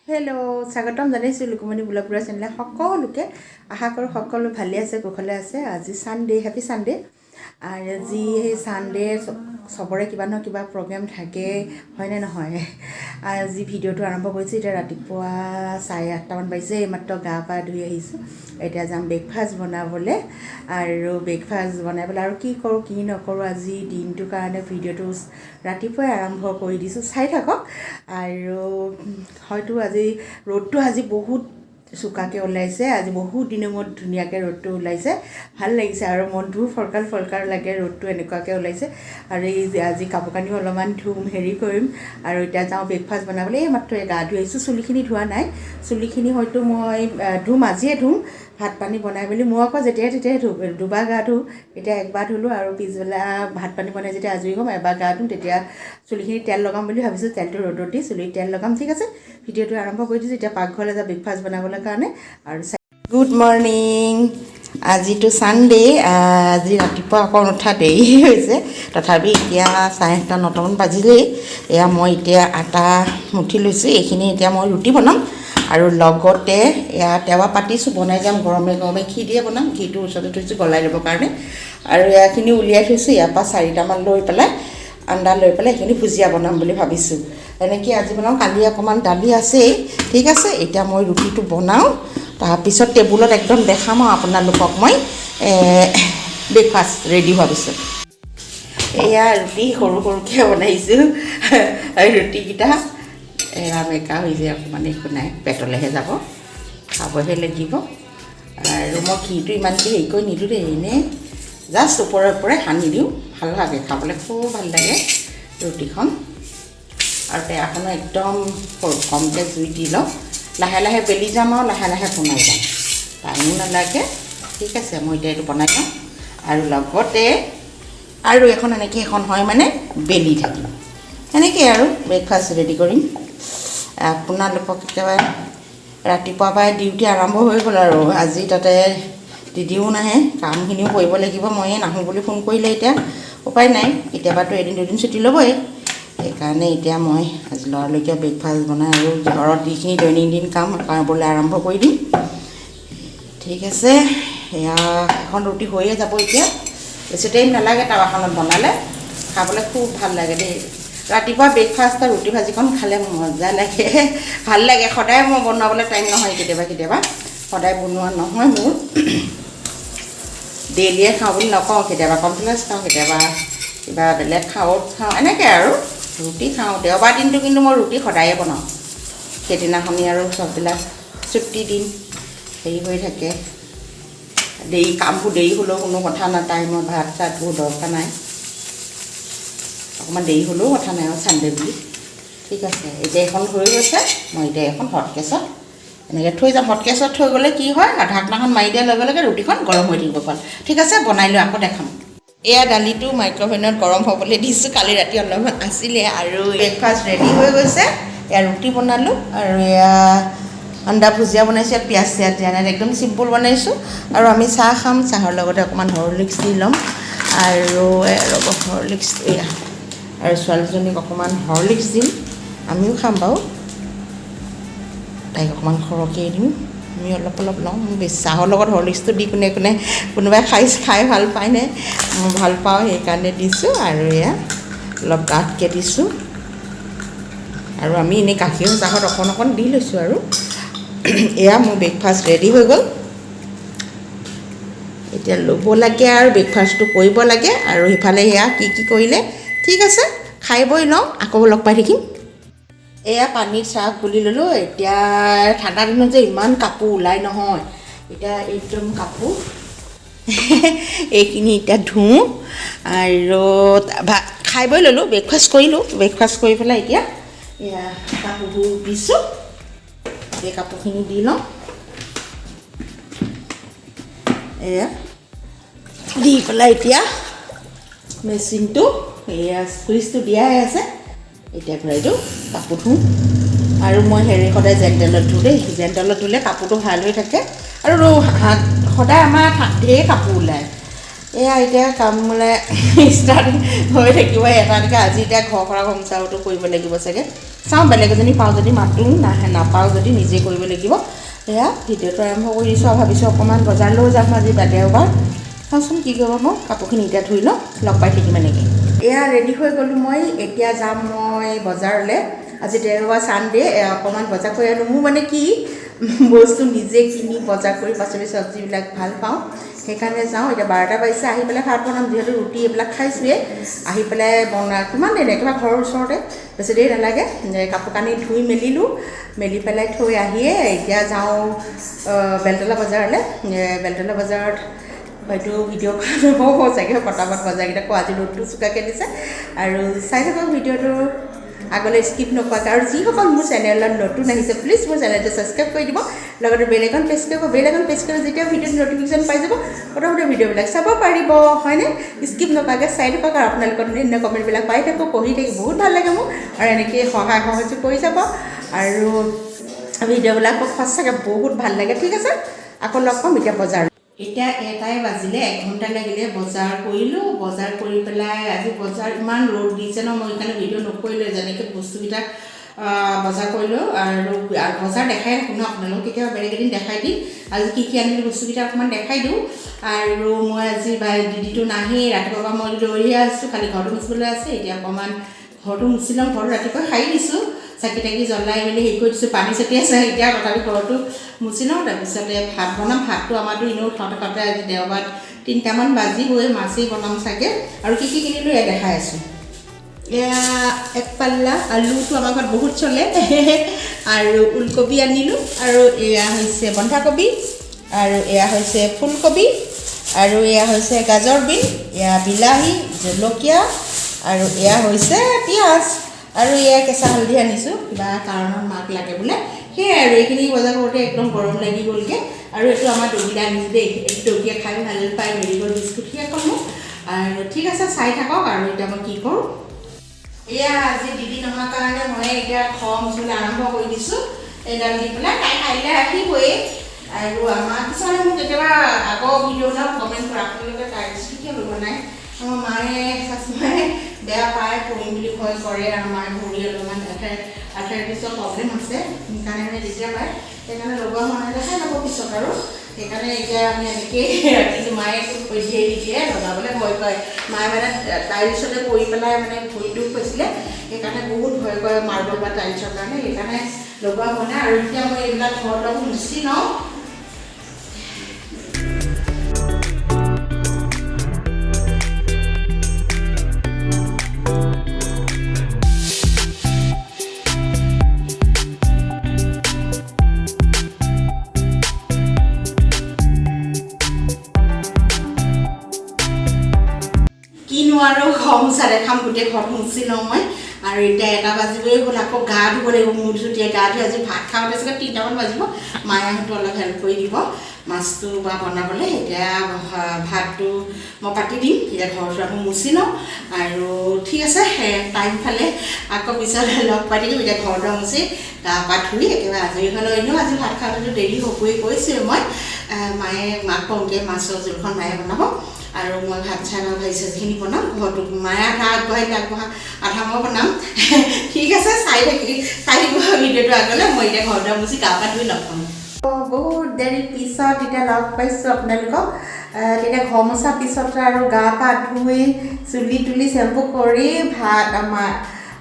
Hello' স্বাগতম জনাইছোঁ লুকুমনি ব্লগৰ চেনেলে সকলোকে আশা কৰোঁ সকলো ভালে আছে কুশলে আছে আজি সানডে হেপী সানডে আৰু আজি সেই সানডে সবৰে কিবা নহয় কিবা প্ৰগ্ৰেম থাকে হয়নে নহয় আজি ভিডিঅ'টো আৰম্ভ কৰিছোঁ এতিয়া ৰাতিপুৱা 8:30মান বাজিছে এইমাত্ৰ গা পা ধুই আহিছোঁ এতিয়া যাম ব্ৰেকফাষ্ট বনাবলৈ আৰু ব্ৰেকফাষ্ট বনাই পেলাই আৰু কি কৰোঁ কি নকৰোঁ আজি দিনটোৰ কাৰণে ভিডিঅ'টো ৰাতিপুৱাই আৰম্ভ কৰি দিছোঁ চাই থাকক আৰু হয়তো আজি ৰ'দটো আজি বহুত চুকাকৈ ওলাইছে আজি বহুত দিনৰ মূৰত ধুনীয়াকৈ ৰ'দটো ওলাইছে ভাল লাগিছে আৰু মনটো ফৰকাল লাগে ৰ'দটো এনেকুৱাকৈ ওলাইছে আৰু এই আজি কাপোৰ কানিও অলপমান ধুম হেৰি কৰিম আৰু এতিয়া যাওঁ ব্ৰেকফাষ্ট বনাবলৈ এই মাত্ৰ গা ধুই আহিছোঁ চুলিখিনি ধোৱা নাই চুলিখিনি হয়তো মই ধুম আজিয়ে ধুম ভাত পানী বনাই মেলি মই আকৌ যেতিয়াই তেতিয়াই দুবাৰ গা ধুওঁ এতিয়া একবাৰ ধুলোঁ আৰু পিছবেলা ভাত পানী বনাই যেতিয়া আজৰি হ'ম এবাৰ গা ধুম তেতিয়া চুলিখিনি তেল লগাম বুলি ভাবিছোঁ তেলটো ৰ'দত দি চুলিত তেল লগাম ঠিক আছে ভিডিঅ'টো আৰম্ভ কৰি দিছোঁ এতিয়া পাকঘৰলৈ যাওঁ ব্ৰেকফাষ্ট বনাবলৈ কাৰণে আৰু গুড মৰ্ণিং আজিতো ছানডে আজি ৰাতিপুৱা অকণ উঠা দেৰি হৈছে তথাপি এতিয়া 8:30-9টামান বাজিলেই এয়া মই এতিয়া আটা মুঠি লৈছোঁ এইখিনি এতিয়া মই ৰুটি বনাম আৰু লগতে এয়া টেৱা পাতিছোঁ বনাই যাম গৰমে গৰমে ঘি দিয়ে বনাম ঘিটো ওচৰতে থৈছোঁ গলাই ল'বৰ কাৰণে আৰু এয়াখিনি উলিয়াই থৈছোঁ ইয়াৰ পৰা 4টামান লৈ পেলাই আন্দা লৈ পেলাই এইখিনি ভুজিয়া বনাম বুলি ভাবিছোঁ এনেকৈ আজি বনাওঁ কালি অকণমান দালি আছেই ঠিক আছে এতিয়া মই ৰুটিটো বনাওঁ তাৰপিছত টেবুলত একদম দেখাম আৰু আপোনালোকক মই ব্ৰেকফাষ্ট ৰেডি হোৱাৰ পিছত এয়া ৰুটি সৰু সৰুকৈ বনাইছোঁ আৰু ৰুটিকেইটা এৰা হৈ যায় অকণমান একো নাই পেটলৈহে যাব খাবহে লাগিব আৰু মই ঘিটো ইমানকৈ হেৰি কৰি নিদিওঁ দেই এনেই জাষ্ট ওপৰে সানি দিওঁ ভাল লাগে খাবলৈ খুব ভাল লাগে ৰুটিখন আৰু টেৱাখনো একদম কমকৈ জুই দি লওঁ লাহে লাহে বেলি যাম আৰু লাহে লাহে বনাই যাম টাইমো নালাগে ঠিক আছে মই এতিয়া এইটো বনাই লওঁ আৰু লগতে আৰু এখন এনেকৈ এখন হয় মানে বেলি থাকিম এনেকৈ আৰু ব্ৰেকফাষ্ট ৰেডি কৰিম আপোনালোকক একেবাৰে ৰাতিপুৱাৰ পৰাই ডিউটি আৰম্ভ হৈ গ'ল আৰু আজি তাতে দিদিও নাহে কামখিনিও কৰিব লাগিব ময়ে নাহোঁ বুলি ফোন কৰিলে এতিয়া উপায় নাই কেতিয়াবাতো এদিন দুদিন ছুটি ল'বই সেইকাৰণে এতিয়া মই আজি ল'ৰালৈকে ব্ৰেকফাষ্ট বনাই আৰু ঘৰত যিখিনি দৈনন্দিন কাম কৰিবলৈ আৰম্ভ কৰি দিম ঠিক আছে এয়া এখন ৰুটি হৈয়ে যাব এতিয়া বেছি টাইম নালাগে টাৱাখনত বনালে খাবলৈ খুব ভাল লাগে দেই ৰাতিপুৱা ব্ৰেকফাষ্ট আৰু ৰুটি ভাজিখন খালে মজা লাগে ভাল লাগে সদায় মই বনাবলৈ টাইম নহয় কেতিয়াবা সদায় বনোৱা নহয় মোৰ ডেইলিয়ে খাওঁ বুলি নকওঁ কেতিয়াবা কমপ্লেক্স খাওঁ কেতিয়াবা কিবা বেলেগ খাওঁ এনেকৈ আৰু ৰুটি খাওঁ দেওবাৰ দিনটো কিন্তু মই ৰুটি সদায়ে বনাওঁ সেইদিনাখনি আৰু চববিলাক ছুটি দিন হেৰি হৈ থাকে দেৰি কামবোৰ দেৰি হ'লেও কোনো কথা নাই টাইমত ভাত চাতবোৰ দৰকাৰ নাই অকণমান দেৰি হ'লেও কথা নাই আৰু ছানডে বুলি ঠিক আছে এতিয়া এখন হৈ গৈছে মই এতিয়া এখন হটকেছত এনেকৈ থৈ যাম হটকেছত থৈ গ'লে কি হয় ঢাকনাখন মাৰি দিয়াৰ লগে লগে ৰুটিখন গৰম হৈ থাকিব পাৰে ঠিক আছে বনাই লৈ আকৌ দেখাম এয়া দালিটো মাইক্ৰ'ৱেভত গৰম হ'বলৈ দিছোঁ কালি ৰাতি অলপমান আছিলে আৰু ব্ৰেকফাষ্ট ৰেডি হৈ গৈছে এয়া ৰুটি বনালোঁ আৰু এয়া আন্দা ভুজিয়া বনাইছোঁ ইয়াত পিঁয়াজ চিয়াজ দিয়া নাই একদম চিম্পুল বনাইছোঁ আৰু আমি চাহ খাম চাহৰ লগতে অকণমান হৰলিক্স দি ল'ম আৰু হৰলিক্স এয়া আৰু ছোৱালীজনীক অকণমান হৰলিক্স দিম আমিও খাম বাৰু তাইক অকণমান সৰহকৈ দিম আমি অলপ লওঁ বেছি চাহৰ লগত হৰলিক্সটো দি কোনোবাই খাই ভাল পায়নে মই ভাল পাওঁ সেইকাৰণে দিছোঁ আৰু এয়া অলপ ডাঠকৈ দিছোঁ আৰু আমি এনেই গাখীৰ চাহত অকণ দি লৈছোঁ আৰু এয়া মোৰ ব্ৰেকফাষ্ট ৰেডি হৈ গ'ল এতিয়া ল'ব লাগে আৰু ব্ৰেকফাষ্টটো কৰিব লাগে আৰু সিফালে সেয়া কি কৰিলে ঠিক আছে খাই বৈ লওঁ আকৌ লগ পাই থাকিম এয়া পানীত চাহ গুলি ল'লোঁ এতিয়া ঠাণ্ডা দিনত যে ইমান কাপোৰ ওলাই নহয় এতিয়া একদম কাপোৰ এইখিনি এতিয়া ধুওঁ আৰু খাই বৈ ল'লোঁ ব্ৰেকফাষ্ট কৰিলোঁ ব্ৰেকফাষ্ট কৰি পেলাই এতিয়া এয়া কাপোৰবোৰ দিছোঁ এই কাপোৰখিনি দি লওঁ এয়া দি পেলাই এতিয়া মেচিনটো এয়া চুইচটো দিয়াই আছে এতিয়া ঘূৰাই দিওঁ কাপোৰ ধুওঁ আৰু মই সদায় জেণ্টেলত ধুওঁ দেই জেণ্টেলত ধুলে কাপোৰটো ভাল হৈ থাকে আৰু সদায় আমাৰ ঢেৰ কাপোৰ ওলায় এয়া এতিয়া কাম ষ্টাৰ্ট হৈ থাকিব এটা এনেকৈ আজি এতিয়া ঘৰ সৰা হোমচাউটো কৰিব লাগিব চাগে চাওঁ বেলেগ এজনী পাওঁ যদি মাতোঁ, নাপাওঁ যদি নিজে কৰিব লাগিব। এয়া ভিডিঅ'টো আৰম্ভ কৰি দিছোঁ আৰু ভাবিছোঁ অকণমান বজাৰলৈও যাম আজি দেওবাৰ। চাওঁচোন কি কৰিব মই কাপোৰখিনি এতিয়া ধুই লওঁ, লগ পাই থাকিম এনেকৈ। এয়া ৰেডি হৈ গ'লোঁ মই, এতিয়া যাম মই বজাৰলৈ। আজি দেওবাৰ চানডে অকণমান বজাৰ কৰি আনো। মোৰ মানে কি বস্তু নিজে কিনি বজাৰ কৰি পাচলি চব্জিবিলাক ভাল পাওঁ, সেইকাৰণে যাওঁ। এতিয়া 12টা বাজিছে, আহি পেলাই ভাত বনাম, যিহেতু ৰুটি এইবিলাক খাইছোঁৱেই। আহি পেলাই কিমান দেৰি একেবাৰে ঘৰৰ ওচৰতে, বেছি দেৰি নালাগে। কাপোৰ কানি ধুই মেলিলোঁ, মেলি পেলাই থৈ আহিয়ে এতিয়া যাওঁ বেলতলা বজাৰলৈ। বেলতলা বজাৰত হয়তো ভিডিঅ' নহ'ব চাগে, পটাপট বজাৰকেইটা কোৱা। আজি ৰ'দটো চোকাকৈ দিছে আৰু চাই থাকক ভিডিঅ'টো আগলৈ স্কিপ নকৰাকৈ। আৰু যিসকল মোৰ চেনেলত নতুন আহিছে প্লিজ মোৰ চেনেলটো ছাবস্ক্ৰাইব কৰি দিব, লগতে বেল আইকন প্ৰেছ কৰিব। বেল আইকন প্ৰেছ কৰি যেতিয়া ভিডিঅ'টো নটিফিকেশ্যন পাই যাব, প্ৰথমতে ভিডিঅ'বিলাক চাব পাৰিব, হয়নে? স্কিপ নকৰাকৈ চাই থাকক আৰু আপোনালোকৰ ধুনীয়া কমেণ্টবিলাক পাই থাকক, পঢ়ি থাকি বহুত ভাল লাগে মোৰ। আৰু এনেকৈ সহায় সহযোগ কৰি যাব আৰু ভিডিঅ'বিলাকক সঁচাকৈ বহুত ভাল লাগে। ঠিক আছে, আকৌ লগ পাম এতিয়া বজাৰ। এতিয়া 1টাই বাজিলে, 1 ঘণ্টা লাগিলে বজাৰ কৰিলোঁ। বজাৰ কৰি পেলাই আজি বজাৰ ইমান ৰ'দ দিছে ন, মই সেইকাৰণে ভিডিঅ' নকৰিলোঁ। যেনেকৈ বস্তুকেইটা বজাৰ কৰিলোঁ আৰু বজাৰ দেখাই থাকোঁ ন আপোনালোকক, কেতিয়াবা বেলেগ এদিন দেখাই দিম। আজি কি আনিলোঁ বস্তুকেইটা অকণমান দেখাই দিওঁ। আৰু মই আজি দিদিটো নাহেই, ৰাতিপুৱাৰ পৰা মই দৌৰিয়ে আছোঁ, খালি ঘৰটো মুচিবলৈ আছে। এতিয়া অকণমান ঘৰটো মুচি লওঁ, ঘৰটো ৰাতিপুৱা সাৰি দিছোঁ, চাকি তাকি জ্বলাই মেলি হেৰি কৰি দিছোঁ, পানী চাতি আছে। এতিয়া তথাপি ঘৰটো মুচি লওঁ, তাৰপিছতে ভাত বনাম। ভাতটো আমাৰতো এনেও খাওঁতে আজি দেওবাৰ 3টামান বাজিবই, মাছেই বনাম চাগে। আৰু কি কিনিলোঁ এয়া দেখাই আছোঁ। এয়া 1 পাল্লা আলুটো আমাৰ ঘৰত বহুত চলে আৰু ওলকবি আনিলোঁ। আৰু এয়া হৈছে বন্ধাকবি, আৰু এয়া হৈছে ফুলকবি, আৰু এয়া হৈছে গাজৰ বিন, এয়া বিলাহী, জলকীয়া, আৰু এয়া হৈছে পিঁয়াজ, আৰু এয়া কেঁচা হালধি আনিছোঁ, কিবা কাৰণত মাক লাগে বোলে। সেয়াই আৰু এইখিনি বজাৰ কৰোঁতে একদম গৰম লাগি গ'লগৈ। আৰু এইটো আমাৰ দগীলে আনিছোঁ দেই, এইটো দগীয়ে খাই ভাল পায়, মেৰিগ'ল্ড বিস্কুট সি এখন মোক। আৰু ঠিক আছে, চাই থাকক। আৰু এতিয়া মই কি কৰোঁ, এয়া আজি দিদি নোহোৱাৰ কাৰণে মই এতিয়া ঘৰ মুচিবলৈ আৰম্ভ কৰি দিছোঁ। এইডাল দি পেলাই তাই কাইলৈ আহিবই। আৰু আমাৰ কিছুমানে মোক কেতিয়াবা আগৰ ভিডিঅ'বিলাক কমেণ্ট কৰে, আপোনালোকে তাইৰ কিয় ল'ব নাই। আমাৰ মায়ে শাশুমায়ে বেয়া পায়, কৰিম বুলি ভয় কৰে। আৰু মায়ে ভৰি অলপমান আৰ্থ্ৰাইটিছৰ প্ৰব্লেম আছে, সেইকাৰণে মানে তেতিয়া পায়, সেইকাৰণে লগোৱা হোৱা নাই। দেখাই ল'ব পিছত। আৰু সেইকাৰণে এতিয়া আমি এনেকৈয়ে ৰাখিছোঁ। মায়ে পঠিয়াই দি দিয়ে, লগাবলৈ ভয় কৰে। মায়ে মানে টাইলছতে পৰি পেলাই মানে ভৰি দুখ হৈছিলে, সেইকাৰণে বহুত ভয় কৰে মাৰ্বল বা টাইলছৰ কাৰণে, সেইকাৰণে লগোৱা হোৱা নাই। আৰু এতিয়া মই এইবিলাক ঘৰত মুচি লওঁ। কিনো আৰু ঘৰ মোচা দেখাম, গোটেই ঘৰটো মুচি লওঁ মই। আৰু এতিয়া 1টা বাজিবই হ'ল, আকৌ গা ধুব লাগিব। মূৰ চুটিয়ে গা ধুই আজি ভাত খাওঁতে চাগে 3টামান বাজিব। মায়ে হয়তো অলপ হেল্প কৰি দিব মাছটো বা বনাবলৈ। এতিয়া ভাতটো মই পাতি দিম, এতিয়া ঘৰটো আকৌ মুচি লওঁ। আৰু ঠিক আছে, টাইম পালে আকৌ পিছত লগ পাই থাকিম। এতিয়া ঘৰটো মুচি গা পা ধুই একেবাৰে আজৰি হৈ লওঁ। এনেও আজি ভাত খাওঁতেতো দেৰি হ'বই কৈছোৱে মই। মাক কওঁগৈ মাছৰ জোলখন মায়ে বনাব, আৰু মই ভাত চাই ভাজি চাজিখিনি বনাম। ঘৰটো মায়ে আধা আগবঢ়া আধা মই বনাম। ঠিক আছে, চাই থাকিব ভিডিঅ'টো আগলৈ। মই এতিয়া ঘৰটো মুচি গা পা ধুই লগ পাম। বহুত দেৰি পিছত এতিয়া লগ পাইছোঁ আপোনালোকক। তেতিয়া ঘৰ মোচাৰ পিছত আৰু গা পা ধুই চুলি তুলি চেম্পু কৰি ভাত আমাৰ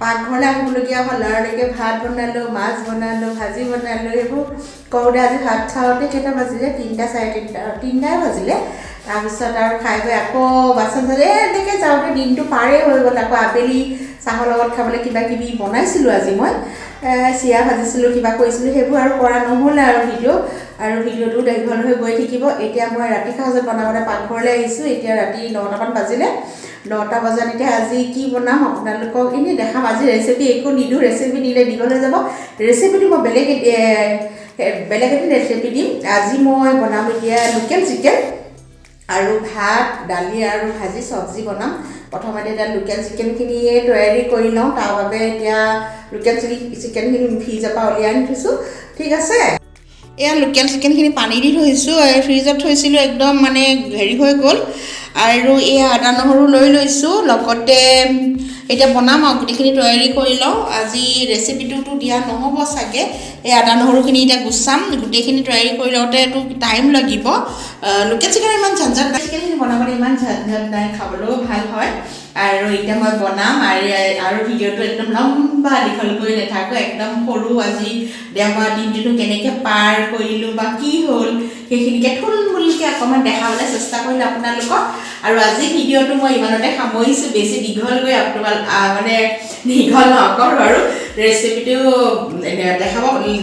পাকঘৰলৈ আহিবলগীয়া হ'ল। লৰালৰিকৈ ভাত বনালোঁ, মাছ বনালোঁ, ভাজি বনালোঁ। এইবোৰ কৰোঁতে আজি ভাত খাওঁতে কেইটা বাজিলে, 3টা 3:30 বাজিলে। তাৰপিছত আৰু খাই গৈ আকৌ বাচন চাচন এনেকৈ যাওঁতে দিনটো পাৰেই হৈ গ'ল। আকৌ আবেলি চাহৰ লগত খাবলৈ কিবা কিবি বনাইছিলোঁ আজি মই, চিৰা ভাজিছিলোঁ, কিবা কৰিছিলোঁ, সেইবোৰ আৰু কৰা নহ'লে আৰু ভিডিঅ'টো দীঘল হৈ গৈ থাকিব। এতিয়া মই ৰাতি সাঁজত বনাবলৈ পাকঘৰলৈ আহিছোঁ। এতিয়া ৰাতি 9টামান বাজিলে। 9টা বজাত এতিয়া আজি কি বনাম আপোনালোকক এনেই দেখাম। আজি ৰেচিপি একো নিদিওঁ, ৰেচিপি দিলে দীঘল হৈ যাব। ৰেচিপিটো মই বেলেগ এদিন ৰেচিপি দিম। আজি মই বনাম এতিয়া লোকেল চিকেন আৰু ভাত, দালি আৰু ভাজি চব্জি বনাম। প্ৰথমতে এতিয়া লোকেল চিকেনখিনিয়ে তৈয়াৰী কৰি লওঁ। তাৰ বাবে এতিয়া লোকেল চিকেনখিনি ফ্ৰিজৰ পৰা উলিয়াই আনি থৈছোঁ। ঠিক আছে, এয়া লোকেল চিকেনখিনি পানী দি থৈছোঁ, ফ্ৰিজত থৈছিলোঁ, একদম মানে হেৰি হৈ গ'ল। আৰু এয়া আদা নহৰু লৈ লৈছোঁ, লগতে এতিয়া বনাম আৰু গোটেইখিনি তৈয়াৰী কৰি লওঁ আজি ৰেচিপিটোতো দিয়া নহ'ব চাগে এই আদা নহৰুখিনি এতিয়া গুচাম গোটেইখিনি তৈয়াৰী কৰি লওঁতেতো টাইম লাগিব লোকেল চিকেন ইমান ঝঞ্ঝট নাই চিকেনখিনি বনাবলৈ ইমান ঝঞ্ঝট নাই খাবলৈও ভাল হয় আৰু এতিয়া মই বনাম আৰু ভিডিঅ'টো একদম লম্বা দীঘল কৰি নাথাকোঁ একদম সৰু আজি দেওবাৰ দিনটোতো কেনেকৈ পাৰ কৰিলোঁ বা কি হ'ল সেইখিনিকে থুলমূলকৈ অকণমান দেখাবলৈ চেষ্টা কৰিলোঁ আপোনালোকক আৰু আজি ভিডিঅ'টো মই ইমানতে সামৰিছোঁ বেছি দীঘল গৈ মানে দীঘল নকৰোঁ আৰু ৰেচিপিটো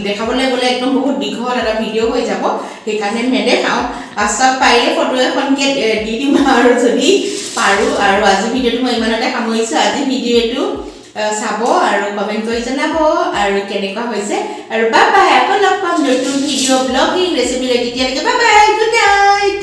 দেখাবলৈ গ'লে একদম বহুত দীঘল এটা ভিডিঅ' হৈ যাব সেইকাৰণে নেদেখাওঁ পাছত পাৰিলে ফটো এখনকৈ দি দিম আৰু যদি পাৰোঁ আৰু আজি ভিডিঅ'টো মই ইমানতে সামৰিছোঁ আজি ভিডিঅ'টো চাব আৰু কমেণ্ট কৰি জনাব আৰু কেনেকুৱা হৈছে আৰু বাই বাই আকৌ লগ পাম নতুন ভিডিঅ' ব্লগিং ৰেচিপি লৈ তেতিয়ালৈকে বাই বাই গুড নাইট